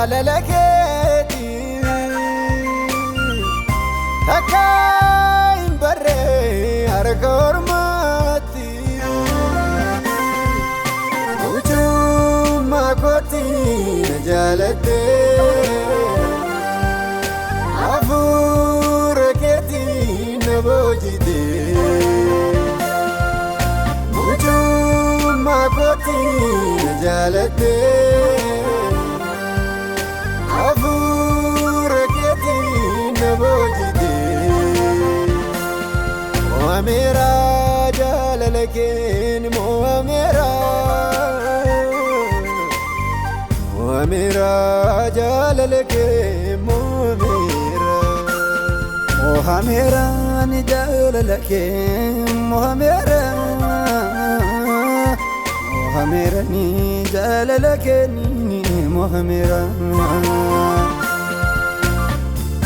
jaalalaketi Akain barre harka ormaatti Ujumma kooti na jaalatte Afuura keeti na boojite Ujumma kooti na jaalatte Afuura keeti na boojite Mohamera jaalalakeen Mohamera Mohamera jaalalakeen Mohamera Mohamera ni jaalalakeen Mohamera Mohamera ni jaalalakeen Mohamera